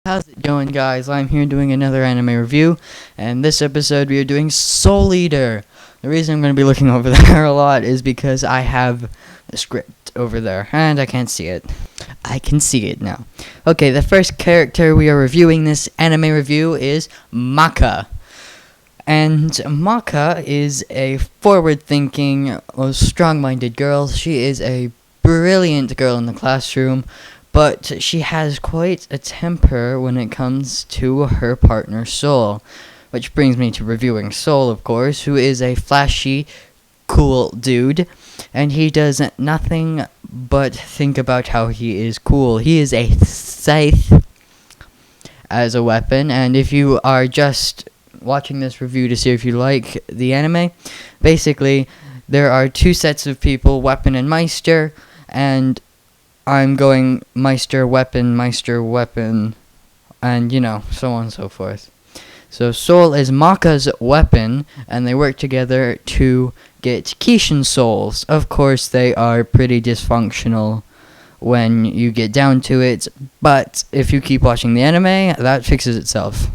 How's it going, guys? I'm here doing another anime review, and this episode we are doing Soul Eater. The reason I'm going to be looking over there a lot is because I have a script over there, and I can't see it. I can see it now. Okay, the first character we are reviewing this anime review is Maka. And Maka is a forward-thinking, strong-minded girl. She is a brilliant girl in the classroom, but she has quite a temper when it comes to her partner Soul. Which brings me to reviewing Soul, of course, who is a flashy, cool dude, and he does nothing but think about how he is cool. He is a scythe as a weapon, and if you are just watching this review to see if you like the anime, basically, there are two sets of people, Weapon and Meister, and I'm going Meister, Weapon, and, so on and so forth. So Soul is Maka's weapon, and they work together to get Kishin souls. Of course, they are pretty dysfunctional when you get down to it, but if you keep watching the anime, that fixes itself.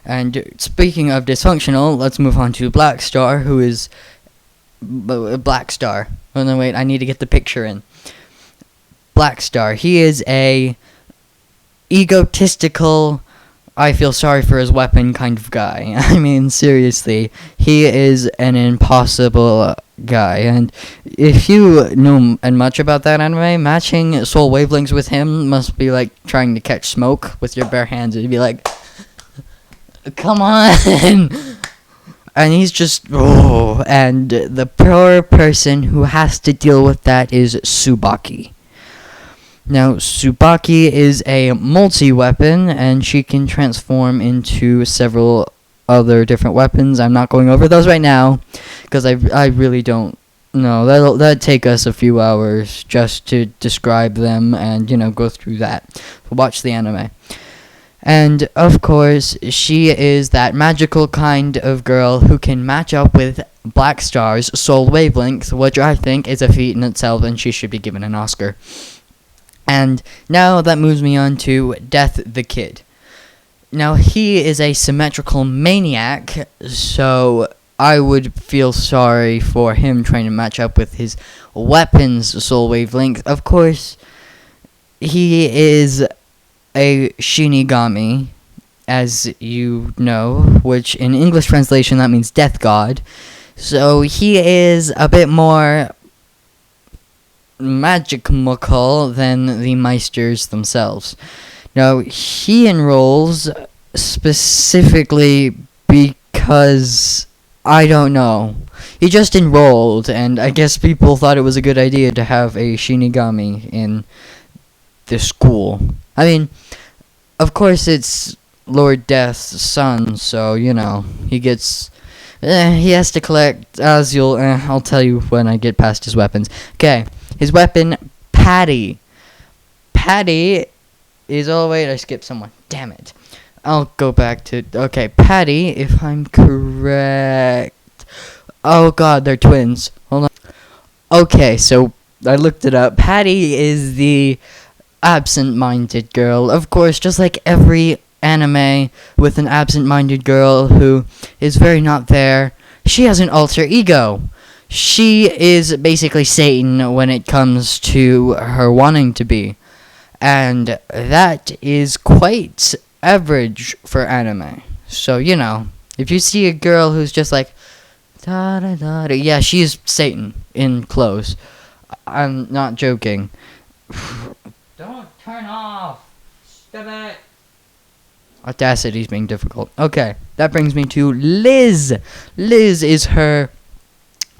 And speaking of dysfunctional, let's move on to Black Star, who is... Black Star. Oh, no, wait, I need to get the picture in. Black Star. He is a egotistical, I feel sorry for his weapon kind of guy. I mean, seriously, he is an impossible guy. And if you know much about that anime, matching soul wavelengths with him must be like trying to catch smoke with your bare hands. It'd be like, come on! And he's just, and the poor person who has to deal with that is Tsubaki. Now, Tsubaki is a multi-weapon, and she can transform into several other different weapons. I'm not going over those right now, because I really don't know. That'd take us a few hours just to describe them and, go through that. So watch the anime. And, of course, she is that magical kind of girl who can match up with Black Star's soul wavelength, which I think is a feat in itself, and she should be given an Oscar. And now that moves me on to Death the Kid. Now, he is a symmetrical maniac, so I would feel sorry for him trying to match up with his weapon's soul wavelength. Of course, he is a Shinigami, as you know, which in English translation that means death god. So he is a bit more magical than the Meisters themselves. Now, he enrolls specifically because, I don't know, he just enrolled, and I guess people thought it was a good idea to have a Shinigami in the school. I mean, of course it's Lord Death's son, so, he gets... he has to collect, as I'll tell you when I get past his weapons. Okay. His weapon, Patty. Patty is... Oh, wait, I skipped someone. Damn it. I'll go back to... Okay, Patty, if I'm correct... Oh, God, they're twins. Hold on. Okay, so I looked it up. Patty is the absent-minded girl. Of course, just like every anime with an absent-minded girl who is very not there, she has an alter ego. She is basically Satan when it comes to her wanting to be. And that is quite average for anime. So, if you see a girl who's just like, da-da-da-da, yeah, she's Satan in clothes. I'm not joking. Don't turn off! Stop it! Audacity's being difficult. Okay, that brings me to Liz. Liz is her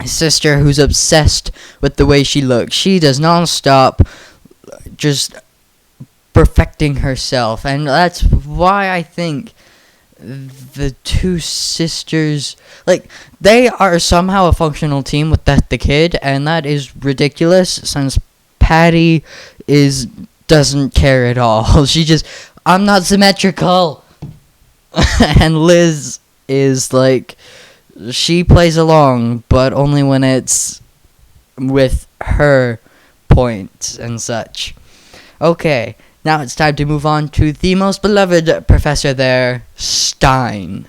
sister who's obsessed with the way she looks. She does not stop just perfecting herself, and that's why I think the two sisters, they are somehow a functional team with Death the Kid, and that is ridiculous since Patty doesn't care at all. She just, I'm not symmetrical. And Liz is like, she plays along, but only when it's with her points and such. Okay, Now it's time to move on to the most beloved professor there, Stein.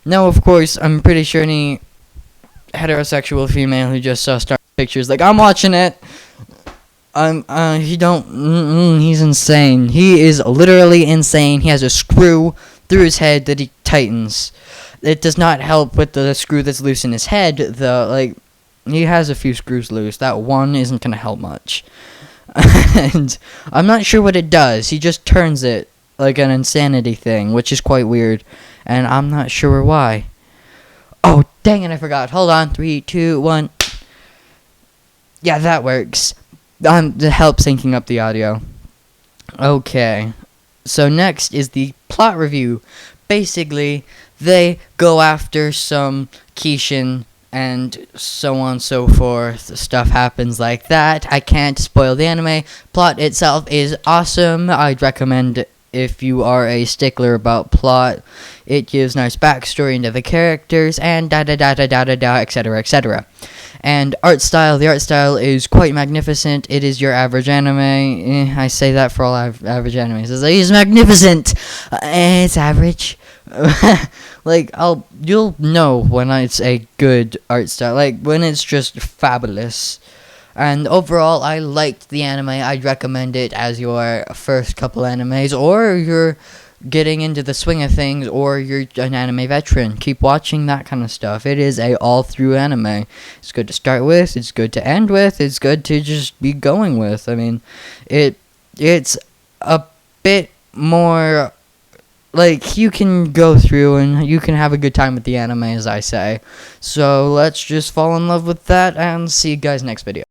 Now, of course, I'm pretty sure any heterosexual female who just saw Stein pictures like, I'm watching it. He's insane. He is literally insane. He has a screw through his head that he tightens. It does not help with the screw that's loose in his head, though. Like, he has a few screws loose. That one isn't gonna help much. And I'm not sure what it does. He just turns it like an insanity thing, which is quite weird. And I'm not sure why. Oh, dang it, I forgot. Hold on. 3, 2, 1. Yeah, that works. To help syncing up the audio. Okay. So next is the plot review. Basically, they go after some Kishin and so on and so forth. Stuff happens like that. I can't spoil the anime. Plot itself is awesome. I'd recommend if you are a stickler about plot. It gives nice backstory into the characters and etc, etc. And the art style is quite magnificent. It is your average anime. I say that for all average animes. It's magnificent. It's average. Like, you'll know when it's a good art style. Like, when it's just fabulous. And overall, I liked the anime. I'd recommend it as your first couple animes, or you're getting into the swing of things, or you're an anime veteran. Keep watching that kind of stuff. It is a all-through anime. It's good to start with. It's good to end with. It's good to just be going with. I mean, it's a bit more, like, you can go through and you can have a good time with the anime, as I say. So let's just fall in love with that and see you guys next video.